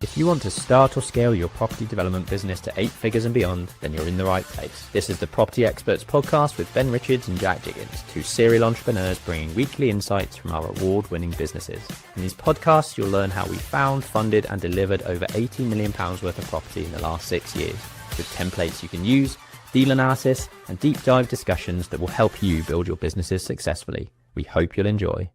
If you want to start or scale your property development business to 8 figures and beyond, then you're in the right place. This is the Property XPerts Podcast with Ben Richards and Jack Diggins, two serial entrepreneurs bringing weekly insights from our award-winning businesses. In these podcasts, you'll learn how we found, funded and delivered over £18 million worth of property in the last 6 years, with templates you can use, deal analysis and deep dive discussions that will help you build your businesses successfully. We hope you'll enjoy.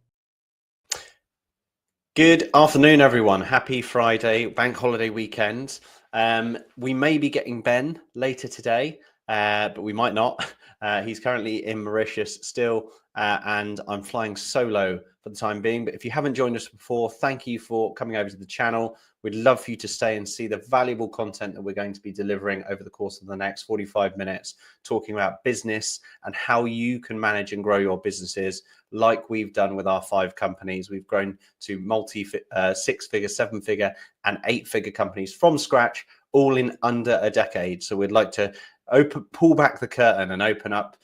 Good afternoon, everyone. Happy Friday, bank holiday weekend. We may be getting Ben later today, but we might not. He's currently in Mauritius still, and I'm flying solo for the time being. But if you haven't joined us before, thank you for coming over to the channel. We'd love for you to stay and see the valuable content that we're going to be delivering over the course of the next 45 minutes, talking about business and how you can manage and grow your businesses like we've done with our 5 companies. We've grown to multi 6-figure, 7-figure and 8-figure companies from scratch, all in under a decade. So we'd like to pull back the curtain and open up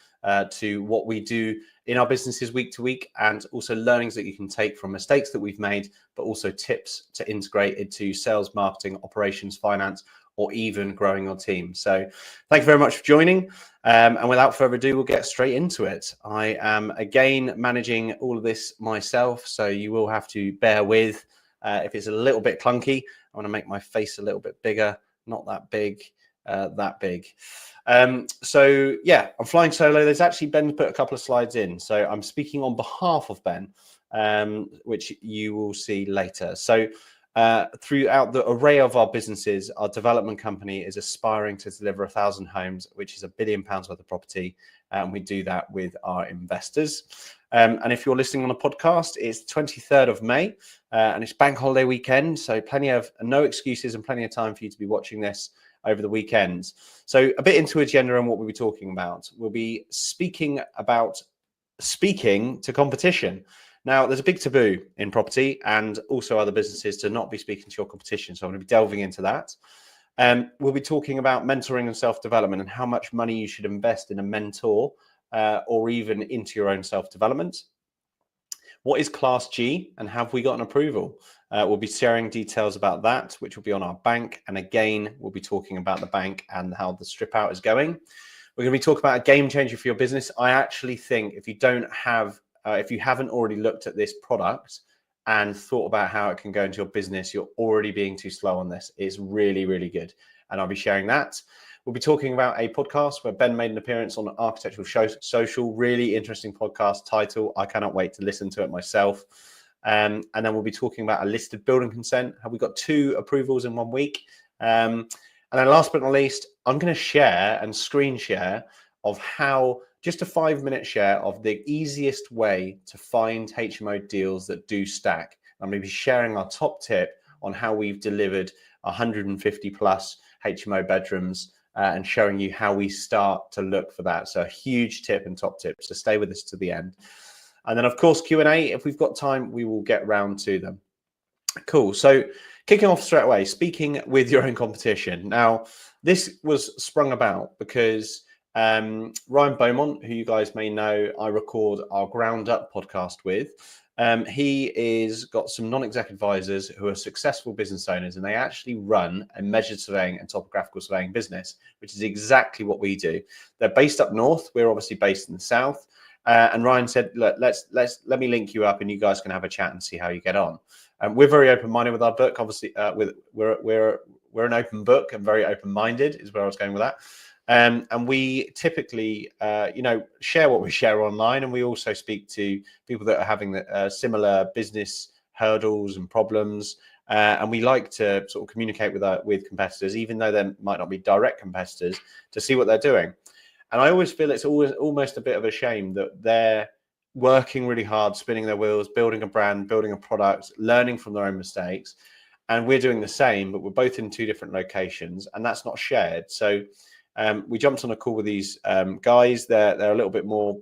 to what we do in our businesses week to week, and also learnings that you can take from mistakes that we've made, but also tips to integrate into sales, marketing, operations, finance, or even growing your team. So thank you very much for joining. And without further ado, we'll get straight into it. I am again managing all of this myself, so you will have to bear with if it's a little bit clunky. I want to make my face a little bit bigger, not that big. That big. So yeah, I'm flying solo. There's actually Ben put a couple of slides in, so I'm speaking on behalf of Ben, which you will see later. So throughout the array of our businesses, our development company is aspiring to deliver 1,000 homes, which is £1 billion worth of property, and we do that with our investors. And if you're listening on a podcast, it's 23rd of May, and it's bank holiday weekend, so no excuses and plenty of time for you to be watching this over the weekend. So a bit into agenda and what we'll be talking about. We'll be speaking to competition. Now, there's a big taboo in property and also other businesses to not be speaking to your competition. So I'm going to be delving into that. We'll be talking about mentoring and self-development and how much money you should invest in a mentor or even into your own self-development. What is Class G and have we got an approval? We'll be sharing details about that, which will be on our bank. And again, we'll be talking about the bank and how the Stripout is going. We're going to be talking about a game changer for your business. I actually think if you haven't already looked at this product and thought about how it can go into your business, you're already being too slow on this. It's really, really good. And I'll be sharing that. We'll be talking about a podcast where Ben made an appearance on Architectural Social. Really interesting podcast title. I cannot wait to listen to it myself. And then we'll be talking about a listed building consent. Have we got 2 approvals in 1 week? And then last but not least, I'm going to share and screen share of how, just a 5-minute share of the easiest way to find HMO deals that do stack. I'm going to be sharing our top tip on how we've delivered 150 plus HMO bedrooms and showing you how we start to look for that. So a huge tip and top tip. So stay with us to the end. And then, of course, Q&A. If we've got time, we will get round to them. Cool. So kicking off straight away, speaking with your own competition. Now, this was sprung about because Ryan Beaumont, who you guys may know, I record our Ground Up podcast with. He is got some non-exec advisors who are successful business owners, and they actually run a measured surveying and topographical surveying business, which is exactly what we do. They're based up north. We're obviously based in the south. And Ryan said, look, let me link you up and you guys can have a chat and see how you get on. We're very open-minded with our book. Obviously, we're an open book and very open-minded is where I was going with that. And we typically, share what we share online. And we also speak to people that are having similar business hurdles and problems. And we like to sort of communicate with competitors, even though they might not be direct competitors, to see what they're doing. And I always feel it's almost a bit of a shame that they're working really hard, spinning their wheels, building a brand, building a product, learning from their own mistakes. And we're doing the same, but we're both in 2 different locations, and that's not shared. So we jumped on a call with these guys. They're a little bit more,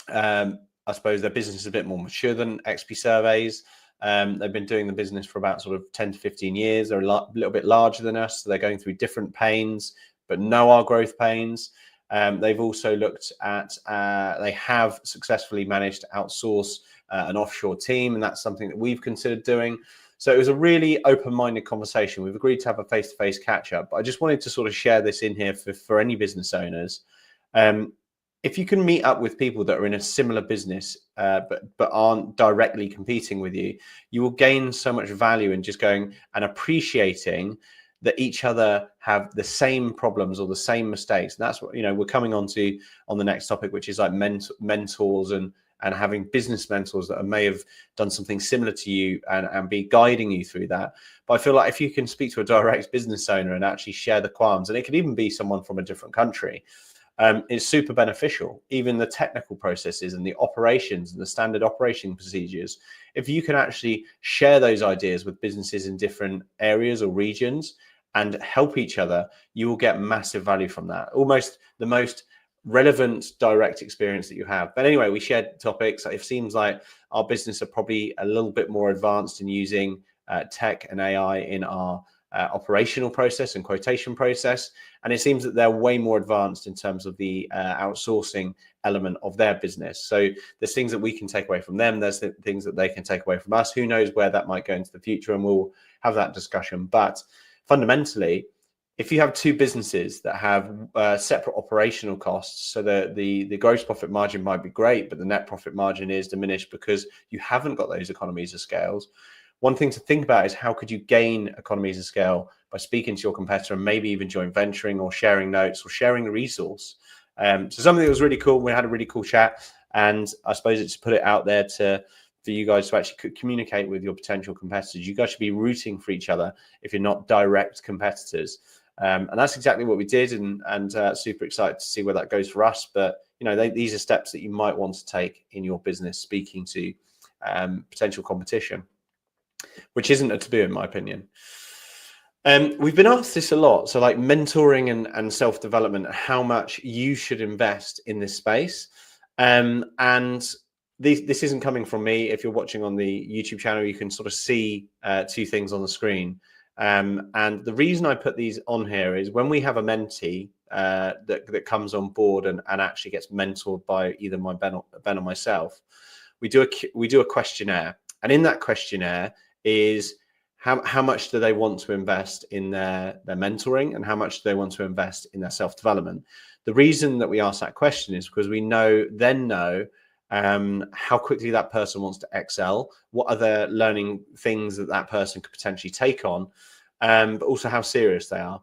I suppose their business is a bit more mature than XP Surveys. They've been doing the business for about sort of 10 to 15 years. They're a little bit larger than us. So they're going through different pains, but know our growth pains. They've also looked at, they have successfully managed to outsource an offshore team, and that's something that we've considered doing. So it was a really open-minded conversation. We've agreed to have a face-to-face catch-up, but I just wanted to sort of share this in here for any business owners. If you can meet up with people that are in a similar business, but aren't directly competing with you, you will gain so much value in just going and appreciating that each other have the same problems or the same mistakes. And that's what, we're coming on to on the next topic, which is like mentors and having business mentors that may have done something similar to you and be guiding you through that. But I feel like if you can speak to a direct business owner and actually share the qualms, and it could even be someone from a different country, it's super beneficial. Even the technical processes and the operations and the standard operating procedures, if you can actually share those ideas with businesses in different areas or regions and help each other, you will get massive value from that. Almost the most relevant direct experience that you have. But anyway, we shared topics. It seems like our business are probably a little bit more advanced in using tech and AI in our operational process and quotation process. And it seems that they're way more advanced in terms of the outsourcing element of their business. So there's things that we can take away from them. There's things that they can take away from us. Who knows where that might go into the future, and we'll have that discussion. But fundamentally, if you have two businesses that have separate operational costs, so the gross profit margin might be great, but the net profit margin is diminished because you haven't got those economies of scales. One thing to think about is how could you gain economies of scale by speaking to your competitor and maybe even joint venturing or sharing notes or sharing a resource. So something that was really cool. We had a really cool chat, and I suppose it's put it out there for you guys to actually communicate with your potential competitors. You guys should be rooting for each other if you're not direct competitors. And that's exactly what we did, and super excited to see where that goes for us. But these are steps that you might want to take in your business, speaking to potential competition, which isn't a taboo in my opinion. We've been asked this a lot. So like mentoring and self-development, how much you should invest in this space. And this isn't coming from me. If you're watching on the YouTube channel, you can sort of see two things on the screen. And the reason I put these on here is when we have a mentee that comes on board and actually gets mentored by either Ben or myself, we do a questionnaire. And in that questionnaire is how much do they want to invest in their mentoring, and how much do they want to invest in their self-development. The reason that we ask that question is because we know how quickly that person wants to excel, what other learning things that person could potentially take on, but also how serious they are.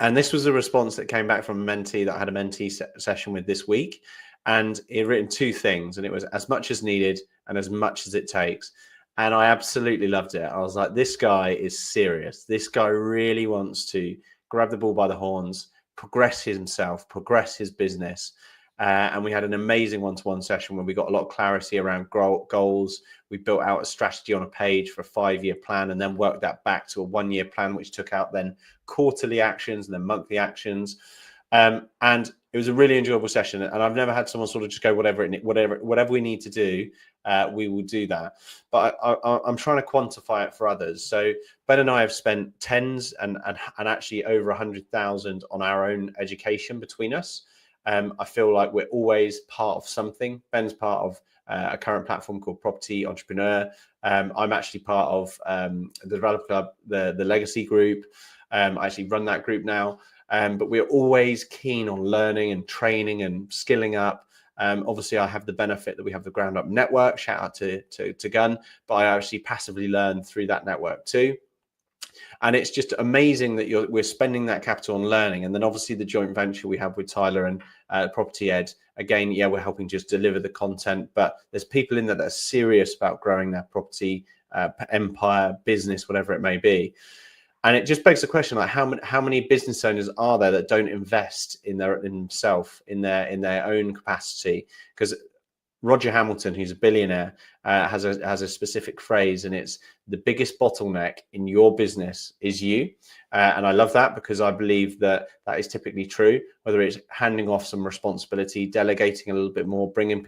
And this was a response that came back from a mentee that I had a mentee session with this week. And he had written two things, and it was as much as needed and as much as it takes. And I absolutely loved it. I was like, this guy is serious. This guy really wants to grab the bull by the horns, progress himself, progress his business. And we had an amazing one-to-one session where we got a lot of clarity around goals. We built out a strategy on a page for a 5-year plan, and then worked that back to a 1-year plan, which took out then quarterly actions and then monthly actions. And it was a really enjoyable session. And I've never had someone sort of just go, whatever we need to do, we will do that. But I'm trying to quantify it for others. So Ben and I have spent tens and actually over 100,000 on our own education between us. I feel like we're always part of something. Ben's part of a current platform called Property Entrepreneur. I'm actually part of the Developer Club, the Legacy group. I actually run that group now. But we're always keen on learning and training and skilling up. Obviously, I have the benefit that we have the Ground Up network. Shout out to Gun. But I actually passively learn through that network too. And it's just amazing that we're spending that capital on learning. And then obviously the joint venture we have with Tyler and Property Ed, again, yeah, we're helping just deliver the content, but there's people in there that are serious about growing their property empire, business, whatever it may be. And it just begs the question, like how many business owners are there that don't invest in themselves, in their own capacity? Because Roger Hamilton, who's a billionaire, has a specific phrase, and it's the biggest bottleneck in your business is you. And I love that because I believe that is typically true, whether it's handing off some responsibility, delegating a little bit more, bringing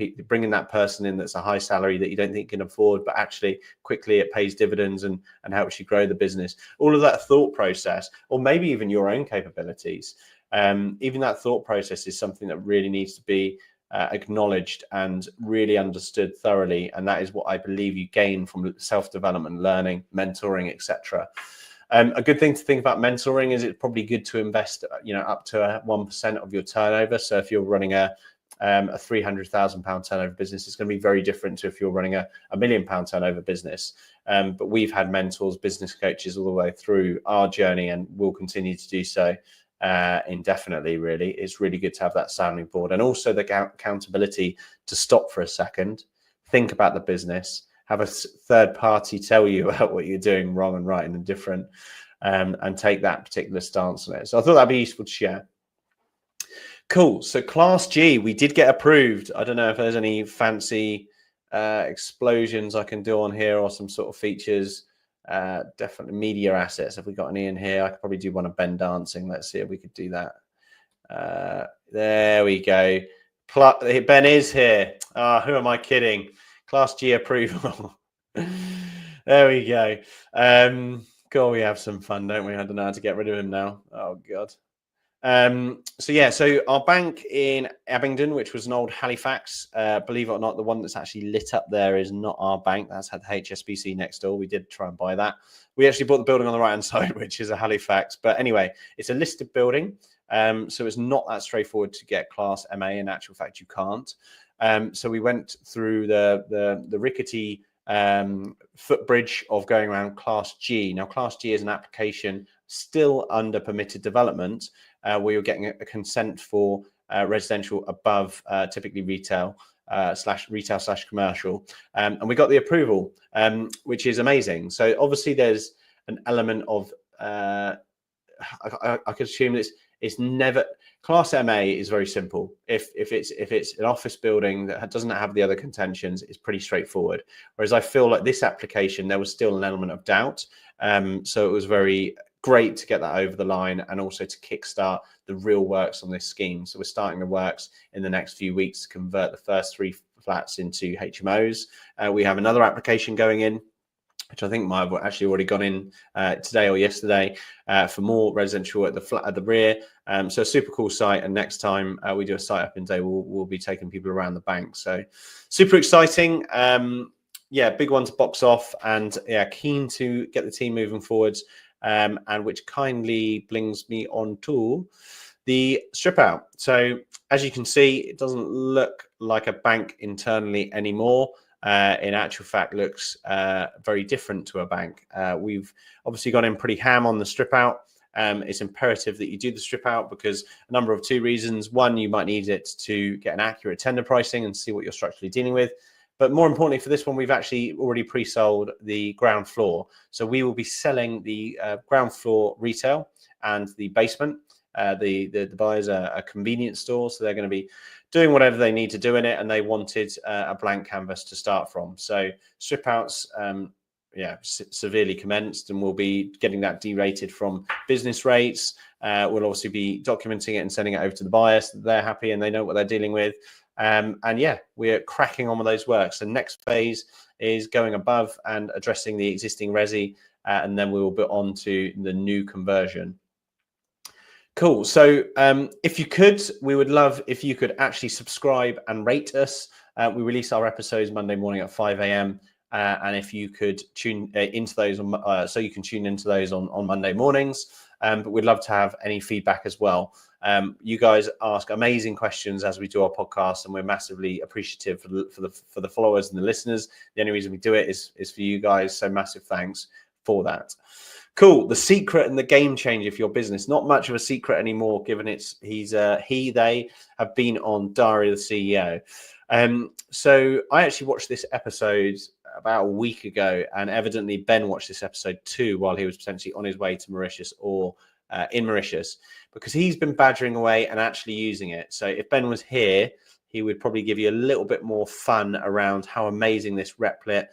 that person in that's a high salary that you don't think you can afford, but actually quickly it pays dividends and helps you grow the business. All of that thought process, or maybe even your own capabilities, even that thought process is something that really needs to be acknowledged and really understood thoroughly. And that is what I believe you gain from self-development, learning, mentoring, etc. A good thing to think about mentoring is it's probably good to invest, up to 1% of your turnover. So if you're running a £300,000 turnover business, it's going to be very different to if you're running a £1 million turnover business. But we've had mentors, business coaches all the way through our journey, and will continue to do so indefinitely. Really, it's really good to have that sounding board, and also the accountability to stop for a second, think about the business, have a third party tell you about what you're doing wrong and right and different, and take that particular stance on it. So I thought that'd be useful to share. Cool. So Class G, we did get approved. I don't know if there's any fancy explosions I can do on here, or some sort of features. Definitely media assets. Have we got any in here? I could probably do one of Ben dancing. Let's see if we could do that. There we go. Ben is here. Who am I kidding? Class G approval. There we go. God, we have some fun, don't we? I don't know how to get rid of him now. Oh God. So our bank in Abingdon, which was an old Halifax, believe it or not, the one that's actually lit up there is not our bank. That's had the HSBC next door. We did try and buy that. We actually bought the building on the right hand side, which is a Halifax. But anyway, it's a listed building. So it's not that straightforward to get Class MA. In actual fact, you can't. So we went through the rickety footbridge of going around Class G. Now, Class G is an application still under permitted development, where you're getting a consent for residential above typically retail / commercial, and we got the approval, which is amazing. So obviously there's an element of I could assume it's never. Class MA is very simple. If it's an office building that doesn't have the other contentions, it's pretty straightforward. Whereas I feel like this application, there was still an element of doubt. So it was very great to get that over the line, and also to kickstart the real works on this scheme. So we're starting the works in the next few weeks to convert the first 3 flats into HMOs. We have another application going in, which I think might have actually already gone in today or yesterday, for more residential at the flat at the rear. So a super cool site. And next time we do a site up in day, we'll be taking people around the bank. So super exciting. Big one to box off, and keen to get the team moving forwards. And which kindly brings me on to the Stripout. So as you can see, it doesn't look like a bank internally anymore. In actual fact, looks very different to a bank. We've obviously gone in pretty ham on the Stripout. It's imperative that you do the Stripout because a number of 2 reasons. One, you might need it to get an accurate tender pricing and see what you're structurally dealing with. But more importantly, for this one, we've actually already pre-sold the ground floor. So we will be selling the ground floor retail and the basement. The buyers are a convenience store, so they're going to be doing whatever they need to do in it, and they wanted a blank canvas to start from. So Stripouts, severely commenced, and we'll be getting that derated from business rates. We'll obviously be documenting it and sending it over to the buyers so that they're happy and they know what they're dealing with. We're cracking on with those works. The next phase is going above and addressing the existing resi, and then we will be on to the new conversion. Cool. So if you could, we would love if you could actually subscribe and rate us. We release our episodes Monday morning at 5 a.m. And if you could tune into those, so you can tune into those on Monday mornings. But we'd love to have any feedback as well. You guys ask amazing questions as we do our podcast, and we're massively appreciative for the followers and the listeners. The only reason we do it is for you guys. So massive thanks for that. Cool. The secret and the game changer for your business. Not much of a secret anymore, given they have been on Diary of the CEO. So I actually watched this episode about a week ago, and evidently Ben watched this episode too while he was potentially on his way to Mauritius or in Mauritius, because he's been badgering away and actually using it. So if Ben was here, he would probably give you a little bit more fun around how amazing this Replit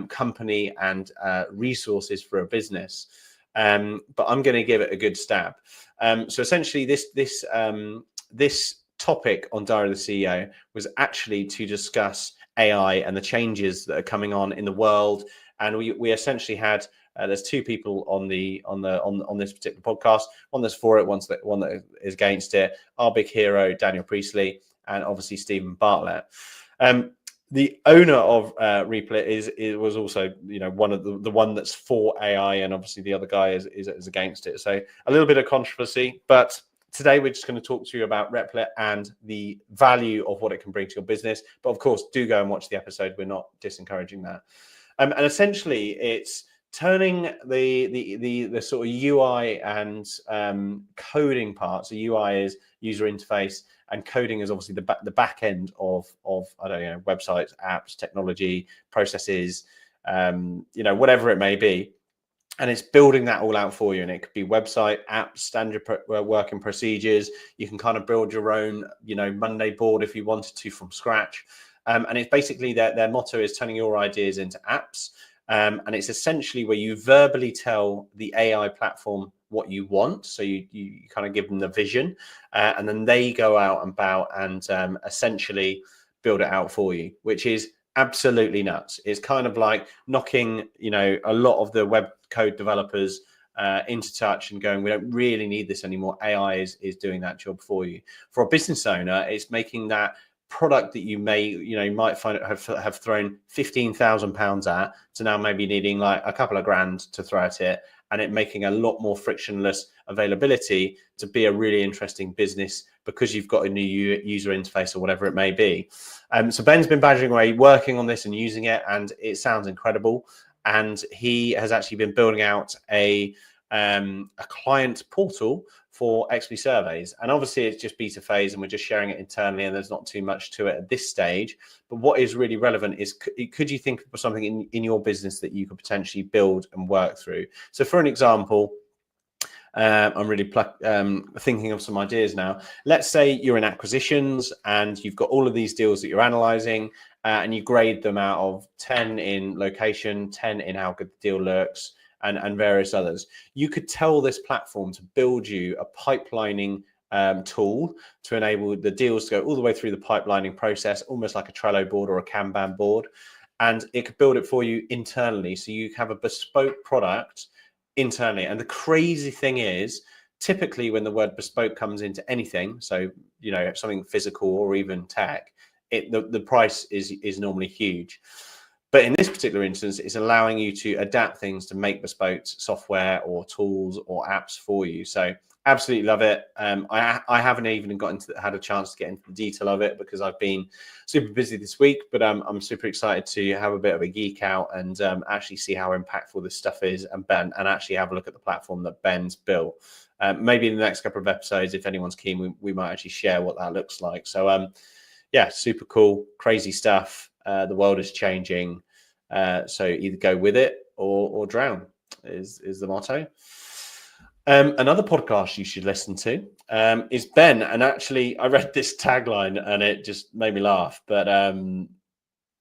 company and resources for a business. But I'm going to give it a good stab. So essentially this topic on Diary of the CEO was actually to discuss AI and the changes that are coming on in the world. And we essentially had there's 2 people on this particular podcast. One that's for it, one that is against it. Our big hero, Daniel Priestley, and obviously Stephen Bartlett. The owner of Replit was also, one of the one that's for AI, and obviously the other guy is against it. So a little bit of controversy, but today we're just going to talk to you about Replit and the value of what it can bring to your business. But of course, do go and watch the episode. We're not disencouraging that. And essentially, it's turning the sort of UI and coding parts. So UI is user interface, and coding is obviously the back end of websites, apps, technology, processes, whatever it may be. And it's building that all out for you. And it could be website, apps, standard working procedures. You can kind of build your own, Monday board if you wanted to from scratch. And it's basically their motto is turning your ideas into apps. And it's essentially where you verbally tell the AI platform what you want. So you kind of give them the vision, and then they go out and essentially build it out for you, which is absolutely nuts. It's kind of like knocking, a lot of the web code developers into touch and going, we don't really need this anymore. AI is doing that job for you. For a business owner, it's making that product that you might find have thrown £15,000 at to now maybe needing like a couple of grand to throw at it, and it making a lot more frictionless availability to be a really interesting business because you've got a new user interface or whatever it may be. So Ben's been badgering away, working on this and using it, and it sounds incredible. And he has actually been building out a client portal for XP surveys. And obviously it's just beta phase and we're just sharing it internally, and there's not too much to it at this stage. But what is really relevant is, could you think of something in your business that you could potentially build and work through? So for an example, I'm really thinking of some ideas now. Let's say you're in acquisitions and you've got all of these deals that you're analyzing, and you grade them out of 10 in location, 10 in how good the deal looks, and various others. You could tell this platform to build you a pipelining tool to enable the deals to go all the way through the pipelining process, almost like a Trello board or a Kanban board. And it could build it for you internally. So you have a bespoke product internally. And the crazy thing is, typically when the word bespoke comes into anything, so, something physical or even tech, the price is normally huge. But in this particular instance, it's allowing you to adapt things to make bespoke software or tools or apps for you. So absolutely love it. I haven't even had a chance to get into the detail of it because I've been super busy this week, but I'm super excited to have a bit of a geek out and actually see how impactful this stuff is, and actually have a look at the platform that Ben's built. Maybe in the next couple of episodes, if anyone's keen, we might actually share what that looks like. So yeah, super cool, crazy stuff. The world is changing, so either go with it or drown is the motto. Another podcast you should listen to is Ben, and actually I read this tagline and it just made me laugh. But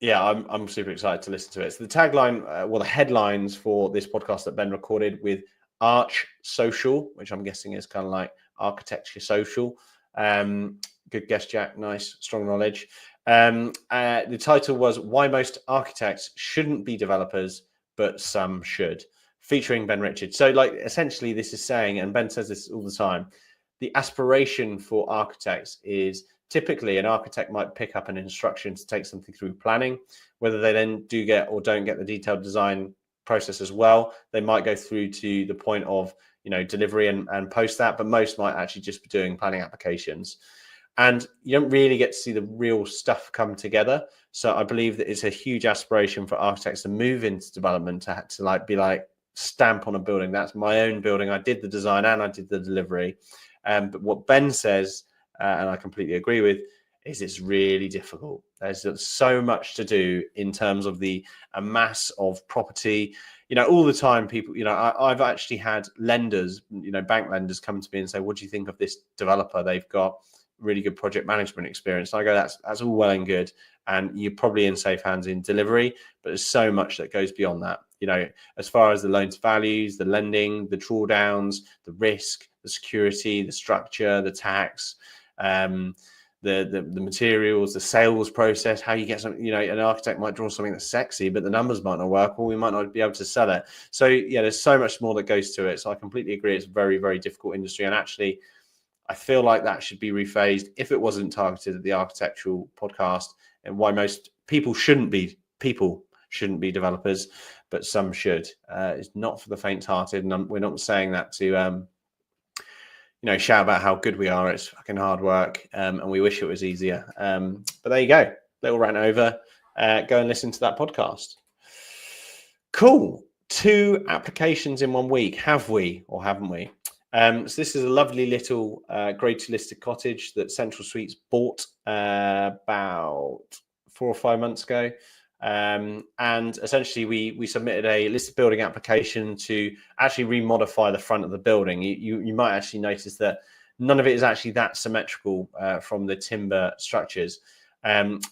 yeah, I'm super excited to listen to it. So the tagline, the headlines for this podcast that Ben recorded with Arch Social, which I'm guessing is kind of like architecture social. Good guess, Jack. Nice, strong knowledge. The title was "Why Most Architects Shouldn't Be Developers, But Some Should," featuring Ben Richards. So, like, essentially, this is saying, and Ben says this all the time, the aspiration for architects is typically an architect might pick up an instruction to take something through planning. Whether they then do get or don't get the detailed design process as well, they might go through to the point of delivery and post that, but most might actually just be doing planning applications. And you don't really get to see the real stuff come together. So I believe that it's a huge aspiration for architects to move into development, to be like stamp on a building. That's my own building. I did the design and I did the delivery. But what Ben says, and I completely agree with, is it's really difficult. There's so much to do in terms of a mass of property. All the time people, I've actually had lenders, bank lenders come to me and say, what do you think of this developer? They've got really good project management experience. And I go, that's all well and good, and you're probably in safe hands in delivery, but there's so much that goes beyond that. As far as the loan to values, the lending, the drawdowns, the risk, the security, the structure, the tax, the materials, the sales process, how you get something. An architect might draw something that's sexy, but the numbers might not work, or we might not be able to sell it. So yeah, there's so much more that goes to it. So I completely agree. It's a very, very difficult industry, and actually, I feel like that should be rephased if it wasn't targeted at the architectural podcast, and why most people shouldn't be developers, but some should. It's not for the faint-hearted, and we're not saying that to shout about how good we are. It's fucking hard work, and we wish it was easier. But there you go, little rant over. Go and listen to that podcast. Cool. 2 applications in 1 week. Have we or haven't we? So this is a lovely little grade 2 listed cottage that Central Suites bought about 4 or 5 months ago. And essentially we submitted a listed building application to actually remodify the front of the building. You might actually notice that none of it is actually that symmetrical from the timber structures.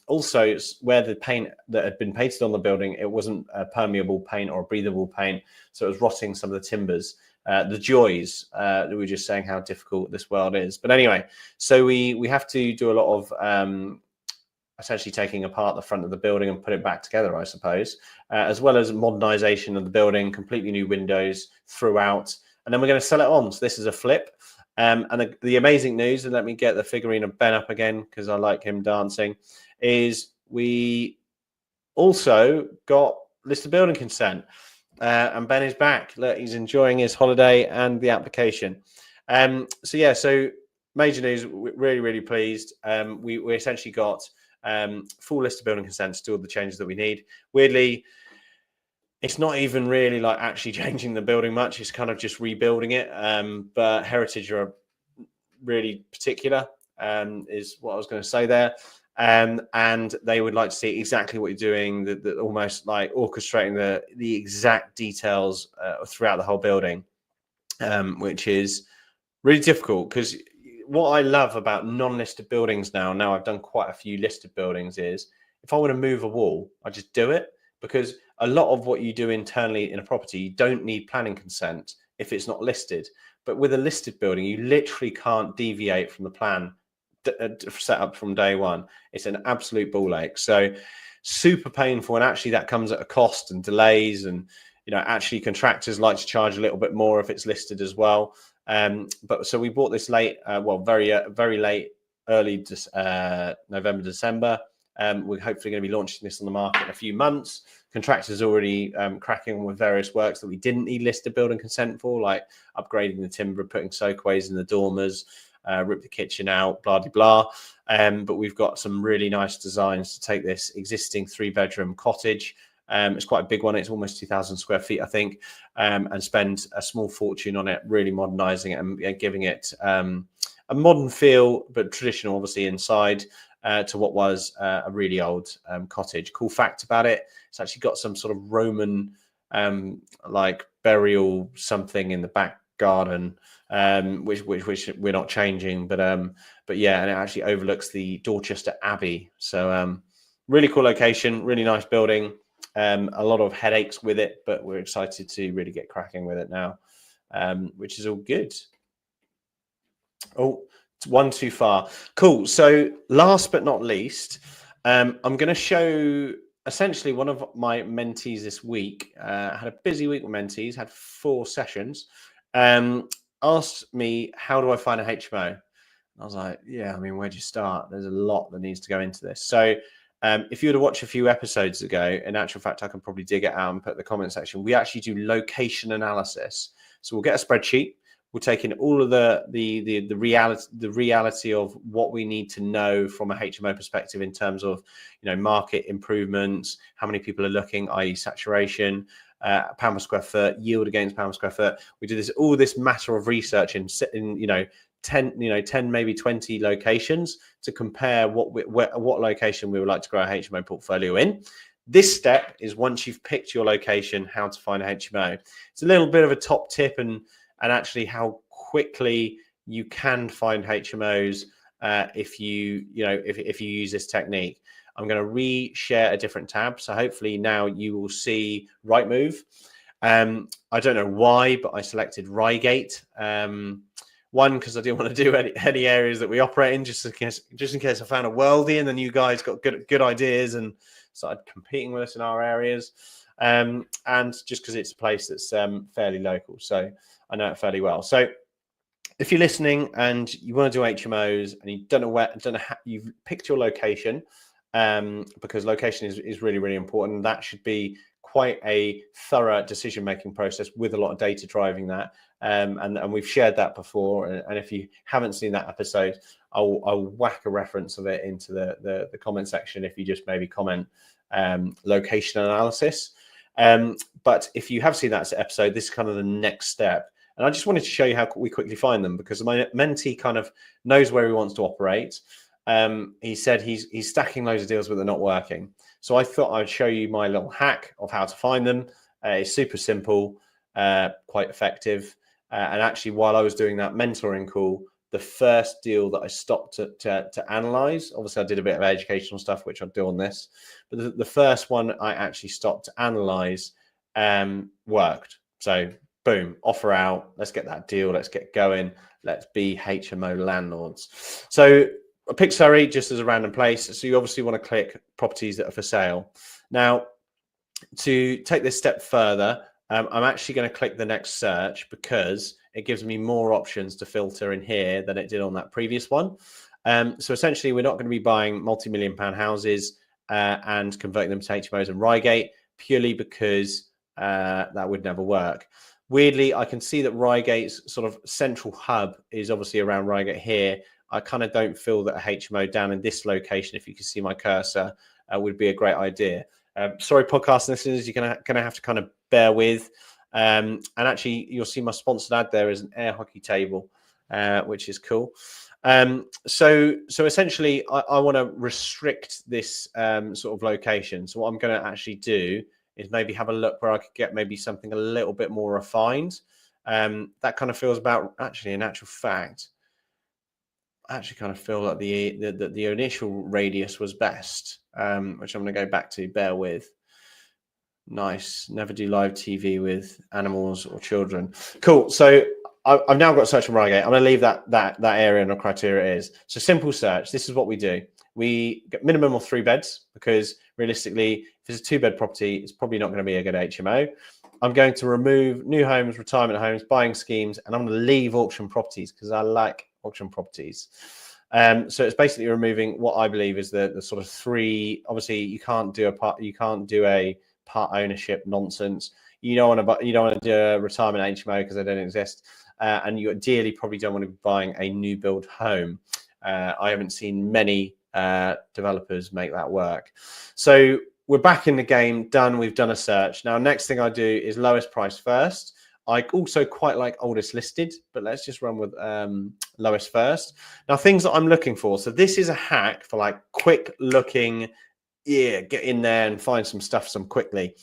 Also, where the paint that had been painted on the building, it wasn't a permeable paint or a breathable paint, so it was rotting some of the timbers. The joys that we were just saying how difficult this world is. But anyway, so we have to do a lot of essentially taking apart the front of the building and put it back together, I suppose, as well as modernization of the building, completely new windows throughout, and then we're going to sell it on. So this is a flip. And the amazing news, and let me get the figurine of Ben up again because I like him dancing, is we also got listed building consent. And Ben is back. Look, he's enjoying his holiday and the application. So major news. We're really, really pleased. We essentially got full list of building consents to all the changes that we need. Weirdly, it's not even really like actually changing the building much. It's kind of just rebuilding it. But Heritage are really particular, is what I was going to say there. And they would like to see exactly what you're doing, the almost like orchestrating the exact details throughout the whole building, which is really difficult. Because what I love about non-listed buildings now I've done quite a few listed buildings, is if I want to move a wall, I just do it, because a lot of what you do internally in a property, you don't need planning consent if it's not listed. But with a listed building, you literally can't deviate from the plan set up from day one. It's an absolute ball ache. So super painful, and actually that comes at a cost and delays, and actually contractors like to charge a little bit more if it's listed as well. But so we bought this late, very late, early November, December. We're hopefully going to be launching this on the market in a few months. Contractors already cracking on with various works that we didn't need listed building consent for, like upgrading the timber, putting soakways in the dormers, rip the kitchen out, blah, blah, blah. But we've got some really nice designs to take this existing 3-bedroom cottage. It's quite a big one. It's almost 2,000 square feet, I think, and spend a small fortune on it, really modernizing it and giving it a modern feel, but traditional, obviously, inside to what was a really old cottage. Cool fact about it, it's actually got some sort of Roman like burial something in the back garden, which we're not changing, but yeah, and it actually overlooks the Dorchester Abbey. So really cool location, really nice building. A lot of headaches with it, but we're excited to really get cracking with it now, which is all good. Oh, it's one too far. Cool. So last but not least, I'm going to show essentially one of my mentees this week. Had a busy week with mentees, had 4 sessions. Asked me, how do I find a HMO? And I was like, yeah, I mean, where'd you start? There's a lot that needs to go into this. So if you were to watch a few episodes ago, in actual fact, I can probably dig it out and put in the comment section. We actually do location analysis. So we'll get a spreadsheet. We'll take in all of the reality of what we need to know from a HMO perspective in terms of market improvements, how many people are looking, i.e. saturation, pound per square foot, yield against pound per square foot. We do all this matter of research in 10 maybe 20 locations to compare what location we would like to grow a HMO portfolio in. This step is, once you've picked your location, how to find a HMO. It's a little bit of a top tip and actually how quickly you can find HMOs if you use this technique. I'm going to re-share a different tab, so hopefully now you will see Rightmove. I don't know why, but I selected Reigate. One, because I didn't want to do any areas that we operate in, just in case I found a worldie and then you guys got good ideas and started competing with us in our areas. And just because it's a place that's fairly local, so I know it fairly well. So if you're listening and you want to do HMOs and you don't know how, you've picked your location, because location is really, really important. That should be quite a thorough decision-making process with a lot of data driving that. And we've shared that before. And if you haven't seen that episode, I'll whack a reference of it into the comment section if you just maybe comment location analysis. But if you have seen that episode, this is kind of the next step. And I just wanted to show you how we quickly find them, because my mentee kind of knows where he wants to operate. He said he's stacking loads of deals, but they're not working. So I thought I'd show you my little hack of how to find them. It's super simple, quite effective. And actually, while I was doing that mentoring call, the first deal that I stopped to analyze, obviously I did a bit of educational stuff, which I'll do on this, but the first one I actually stopped to analyze worked. So boom, offer out, let's get that deal, let's get going, let's be HMO landlords. So I picked Surrey just as a random place. So you obviously want to click properties that are for sale. Now, to take this step further, I'm actually going to click the next search because it gives me more options to filter in here than it did on that previous one. So essentially, we're not going to be buying multi-million-pound houses and converting them to HMOs in Reigate, purely because that would never work. Weirdly, I can see that Reigate's sort of central hub is obviously around Reigate here. I kind of don't feel that a HMO down in this location, if you can see my cursor, would be a great idea. Sorry, podcast listeners, you're going to have to kind of bear with. And actually, you'll see my sponsored ad there is an air hockey table, which is cool. So essentially, I want to restrict this sort of location. So what I'm going to actually do is maybe have a look where I could get maybe something a little bit more refined. That kind of feels about, actually, in actual fact, I actually kind of feel like the initial radius was best, which I'm going to go back to. Bear with. Nice. Never do live TV with animals or children. Cool. So I've now got search on Reigate. I'm going to leave that area and the criteria it is. So simple search. This is what we do. We get minimum of 3 beds, because realistically, if it's a 2-bed property, it's probably not going to be a good HMO. I'm going to remove new homes, retirement homes, buying schemes, and I'm going to leave auction properties because I like auction properties. So it's basically removing what I believe is the sort of 3. Obviously, you can't do a part ownership nonsense. You don't want to do a retirement HMO because they don't exist, and you ideally probably don't want to be buying a new build home. I haven't seen many developers make that work. So we're back in the game. Done. We've done a search. Now, next thing I do is lowest price first. I also quite like oldest listed, but let's just run with lowest first. Now, things that I'm looking for. So this is a hack for like quick looking. Yeah, get in there and find some stuff quickly.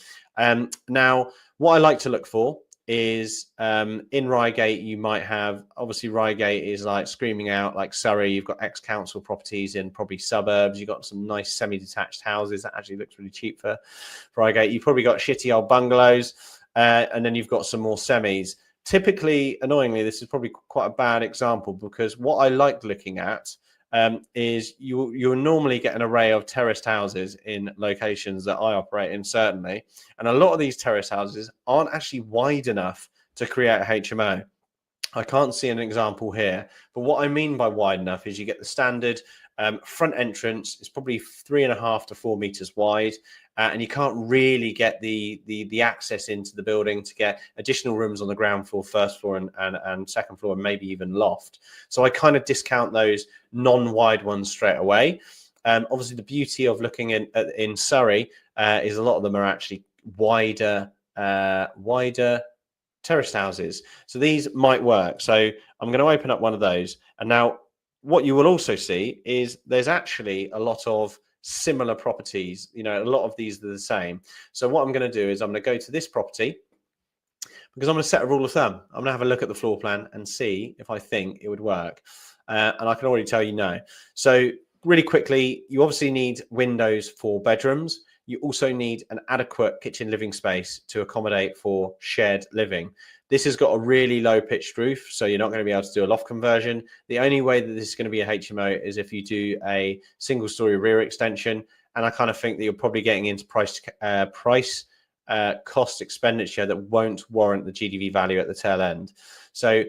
Now, what I like to look for is in Reigate, you might have, obviously Reigate is like screaming out like Surrey. You've got ex-council properties in probably suburbs. You've got some nice semi-detached houses that actually looks really cheap for Reigate. You've probably got shitty old bungalows, and then you've got some more semis. Typically, annoyingly, this is probably quite a bad example, because what I like looking at is you'll normally get an array of terraced houses in locations that I operate in, certainly. And a lot of these terrace houses aren't actually wide enough to create a HMO. I can't see an example here, but what I mean by wide enough is you get the standard front entrance is probably 3.5 to 4 meters wide, and you can't really get the access into the building to get additional rooms on the ground floor, first floor, and second floor, and maybe even loft. So I kind of discount those non-wide ones straight away. Obviously, the beauty of looking in Surrey is a lot of them are actually wider terraced houses. So these might work. So I'm going to open up one of those. And now what you will also see is there's actually a lot of similar properties. You know, a lot of these are the same. So what I'm going to do is I'm going to go to this property, because I'm going to set a rule of thumb. I'm going to have a look at the floor plan and see if I think it would work. And I can already tell you no. So really quickly, you obviously need windows for bedrooms. You also need an adequate kitchen living space to accommodate for shared living. This has got a really low pitched roof, so you're not going to be able to do a loft conversion. The only way that this is going to be a HMO is if you do a single story rear extension. And I kind of think that you're probably getting into cost expenditure that won't warrant the GDV value at the tail end. So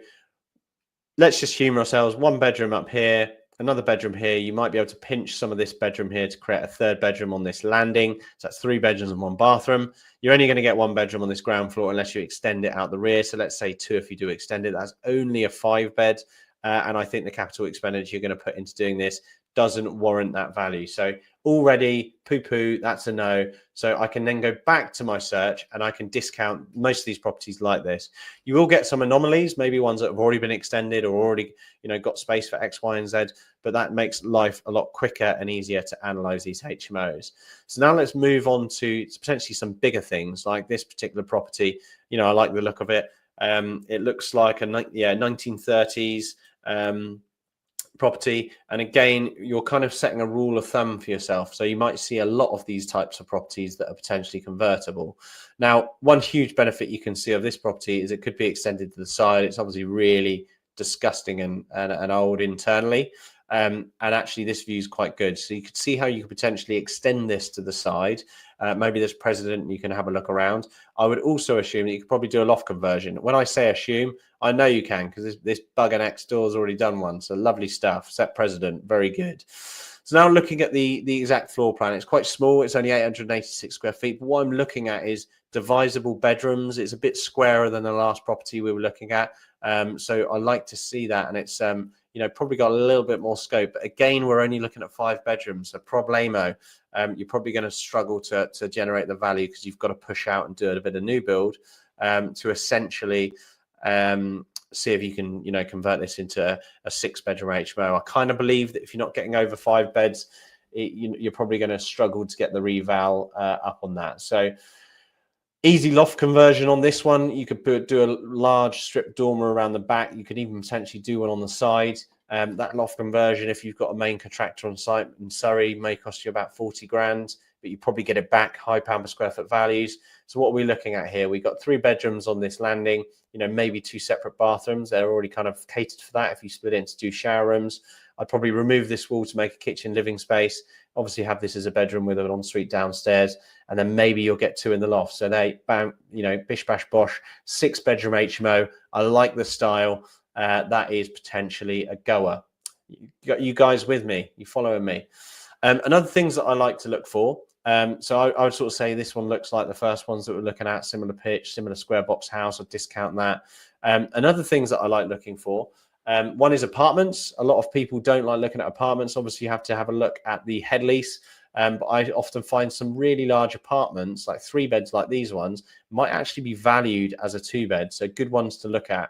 let's just humor ourselves. One bedroom up here, another bedroom here. You might be able to pinch some of this bedroom here to create a third bedroom on this landing. So that's 3 bedrooms and 1 bathroom. You're only going to get 1 bedroom on this ground floor unless you extend it out the rear. So let's say 2 if you do extend it. That's only a 5 bed. And I think the capital expenditure you're going to put into doing this doesn't warrant that value. So already poo-poo, that's a no. So I can then go back to my search and I can discount most of these properties like this. You will get some anomalies, maybe ones that have already been extended or already, got space for X, Y, and Z, but that makes life a lot quicker and easier to analyze these HMOs. So now let's move on to potentially some bigger things like this particular property. I like the look of it. It looks like a 1930s property, and again, you're kind of setting a rule of thumb for yourself. So you might see a lot of these types of properties that are potentially convertible. Now, one huge benefit you can see of this property is it could be extended to the side. It's obviously really disgusting and old internally, and actually this view is quite good. So you could see how you could potentially extend this to the side. Maybe there's precedent, you can have a look around. I would also assume that you could probably do a loft conversion. When I say assume, I know you can, because this bugger next door has already done one. So lovely stuff, set precedent, very good. So now looking at the exact floor plan, it's quite small. It's only 886 square feet. But what I'm looking at is divisible bedrooms. It's a bit squarer than the last property we were looking at. So I like to see that, and it's probably got a little bit more scope. But again, we're only looking at 5 bedrooms, so problemo. You're probably going to struggle to generate the value because you've got to push out and do a bit of new build to essentially see if you can convert this into a 6-bedroom HMO. I kind of believe that if you're not getting over 5 beds, you're probably going to struggle to get the reval up on that. So easy loft conversion on this one. You could do a large strip dormer around the back. You could even potentially do one on the side. That loft conversion, if you've got a main contractor on site in Surrey, may cost you about 40 grand, but you probably get it back, high pound per square foot values. So what we're looking at here, we've got 3 bedrooms on this landing, maybe 2 separate bathrooms. They're already kind of catered for that. If you split it into 2 shower rooms, I'd probably remove this wall to make a kitchen living space. Obviously have this as a bedroom with an ensuite downstairs, and then maybe you'll get 2 in the loft. So they, bam, bish bash bosh, 6-bedroom HMO. I like the style. That is potentially a goer. You guys with me? You following me? Another things that I like to look for. So I would sort of say this one looks like the first ones that we're looking at, similar pitch, similar square box house. I'll discount that. Another things that I like looking for. One is apartments. A lot of people don't like looking at apartments. Obviously, you have to have a look at the head lease. But I often find some really large apartments, like 3 beds like these ones, might actually be valued as a 2-bed. So good ones to look at.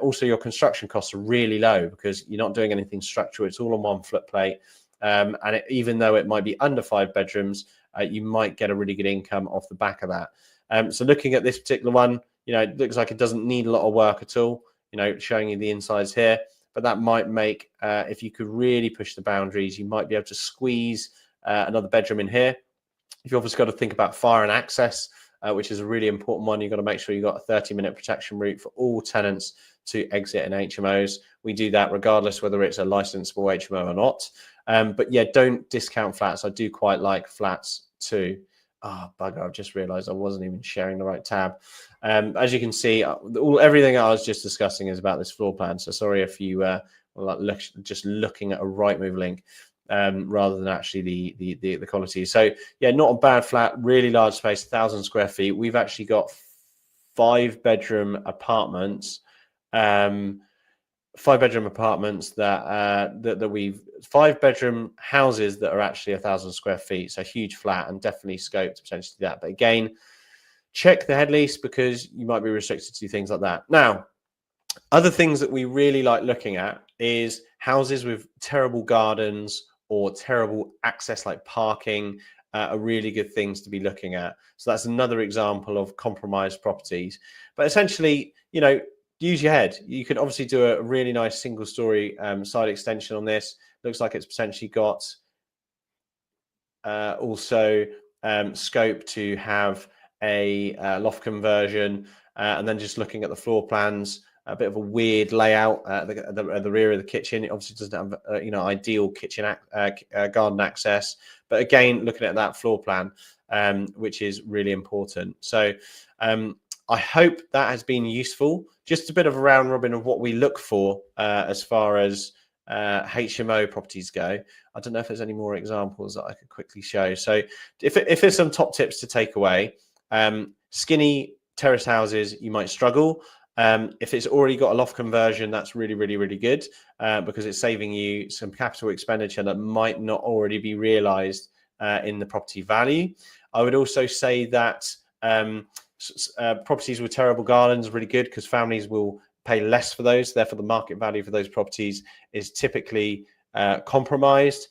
Also, your construction costs are really low because you're not doing anything structural. It's all on one foot plate. And even though it might be under 5 bedrooms, you might get a really good income off the back of that. So looking at this particular one, it looks like it doesn't need a lot of work at all. Showing you the insides here, but that might make, if you could really push the boundaries, you might be able to squeeze another bedroom in here. You've obviously got to think about fire and access, which is a really important one. You've got to make sure you've got a 30-minute protection route for all tenants to exit in HMOs. We do that regardless whether it's a licensable HMO or not. But yeah, don't discount flats. I do quite like flats too. Oh, bugger, I've just realized I wasn't even sharing the right tab. As you can see, everything I was just discussing is about this floor plan. So sorry if you were just looking at a Rightmove link rather than actually the quality. So yeah, not a bad flat, really large space, 1,000 square feet. We've actually got 5-bedroom apartments. 5-bedroom apartments that we've 5-bedroom houses that are actually 1,000 square feet. So huge flat, and definitely scope to potentially do that. But again, check the head lease because you might be restricted to things like that. Now, other things that we really like looking at is houses with terrible gardens or terrible access like parking are really good things to be looking at. So that's another example of compromised properties. But essentially, use your head. You can obviously do a really nice single-story side extension on this. Looks like it's potentially got also scope to have a loft conversion, and then just looking at the floor plans, a bit of a weird layout at the rear of the kitchen. It obviously doesn't have ideal kitchen garden access, but again, looking at that floor plan, which is really important. So I hope that has been useful. Just a bit of a round robin of what we look for as far as HMO properties go. I don't know if there's any more examples that I could quickly show. So if there's some top tips to take away, skinny terrace houses, you might struggle. If it's already got a loft conversion, that's really, really, really good because it's saving you some capital expenditure that might not already be realized in the property value. I would also say that properties with terrible gardens are really good because families will pay less for those. Therefore, the market value for those properties is typically compromised.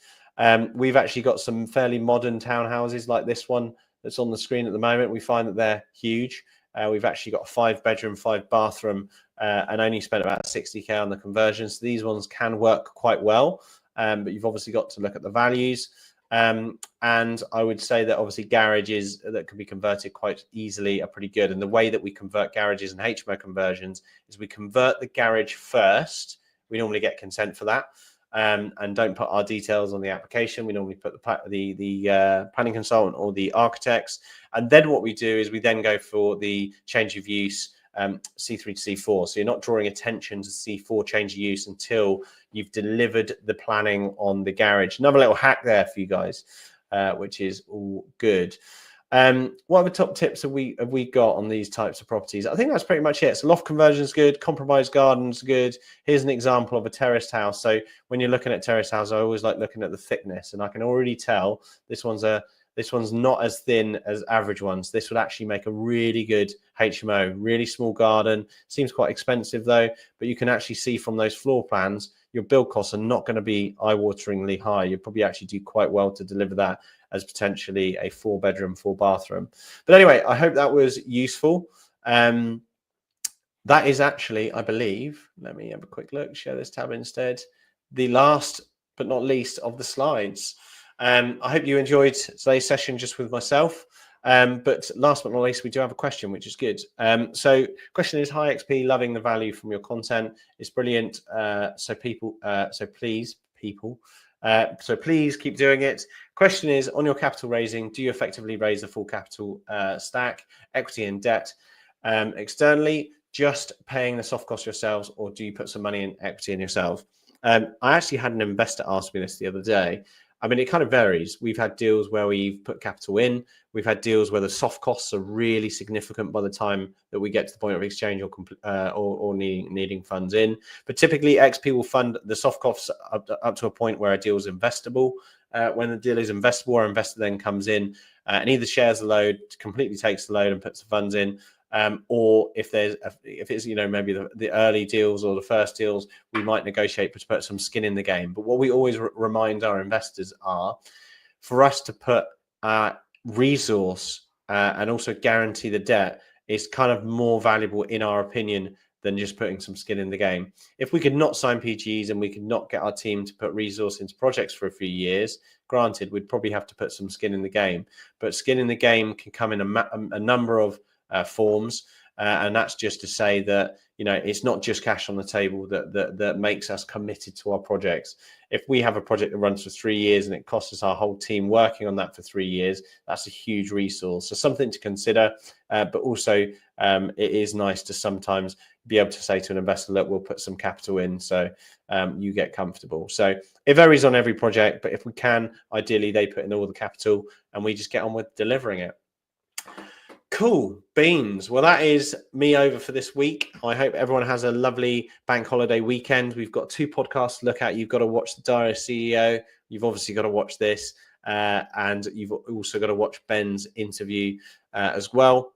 We've actually got some fairly modern townhouses like this one that's on the screen at the moment. We find that they're huge. We've actually got a 5-bedroom, 5-bathroom and only spent about 60k on the conversion. So these ones can work quite well, but you've obviously got to look at the values. And I would say that obviously garages that can be converted quite easily are pretty good. And the way that we convert garages and HMO conversions is we convert the garage first. We normally get consent for that. And don't put our details on the application. We normally put the planning consultant or the architects. And then what we do is we then go for the change of use C3 to C4. So you're not drawing attention to C4 change of use until you've delivered the planning on the garage. Another little hack there for you guys, which is all good. What other top tips have we got on these types of properties? I think that's pretty much it. So loft conversion is good, compromised gardens good. Here's an example of a terraced house. So when you're looking at terraced house, I always like looking at the thickness, and I can already tell this one's not as thin as average ones. This would actually make a really good HMO, really small garden. Seems quite expensive though, but you can actually see from those floor plans, your build costs are not going to be eye-wateringly high. You'll probably actually do quite well to deliver that as potentially a 4-bedroom, 4-bathroom. But anyway, I hope that was useful. That is actually, I believe, let me have a quick look, share this tab instead, the last but not least of the slides. I hope you enjoyed today's session just with myself. But last but not least, we do have a question, which is good. So question is, hi XP, loving the value from your content. It's brilliant. So please keep doing it. Question is, on your capital raising, do you effectively raise the full capital stack, equity and debt externally, just paying the soft cost yourselves, or do you put some money in equity in yourself? I actually had an investor ask me this the other day. I mean, it kind of varies. We've had deals where we've put capital in. We've had deals where the soft costs are really significant by the time that we get to the point of exchange or needing funds in. But typically, XP will fund the soft costs up to a point where a deal is investable. When the deal is investable, our investor then comes in and either shares the load, completely takes the load and puts the funds in, or if it's maybe the early deals or the first deals, we might negotiate to put some skin in the game. But what we always remind our investors are, for us to put resource and also guarantee the debt is kind of more valuable in our opinion than just putting some skin in the game. If we could not sign PGs and we could not get our team to put resource into projects for a few years, granted, we'd probably have to put some skin in the game. But skin in the game can come in a number of forms, and that's just to say that it's not just cash on the table that makes us committed to our projects. If we have a project that runs for 3 years and it costs us our whole team working on that for 3 years, that's a huge resource. So something to consider, but also it is nice to sometimes be able to say to an investor, look, we'll put some capital in so you get comfortable. So it varies on every project, but if we can, ideally they put in all the capital and we just get on with delivering it. Cool beans. Well, that is me over for this week. I hope everyone has a lovely bank holiday weekend. We've got 2 podcasts to look at. You've got to watch the Diary CEO. You've obviously got to watch this, and you've also got to watch Ben's interview as well.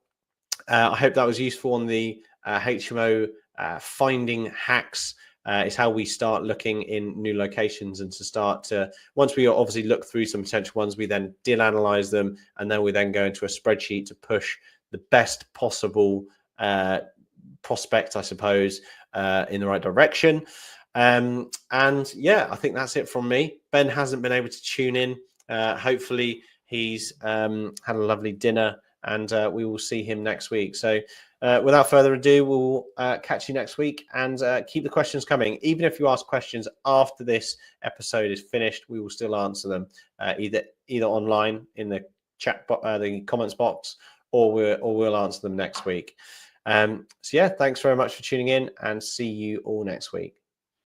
I hope that was useful on the HMO finding hacks. Is how we start looking in new locations, and to start to, once we obviously look through some potential ones, we then deal analyze them, and then we then go into a spreadsheet to push the best possible prospect, I suppose, in the right direction. And yeah, I think that's it from me. Ben hasn't been able to tune in. Hopefully he's had a lovely dinner, and we will see him next week. So without further ado, we'll catch you next week, and keep the questions coming. Even if you ask questions after this episode is finished, we will still answer them either online in the chat the comments box, or we'll answer them next week. So yeah, thanks very much for tuning in, and see you all next week.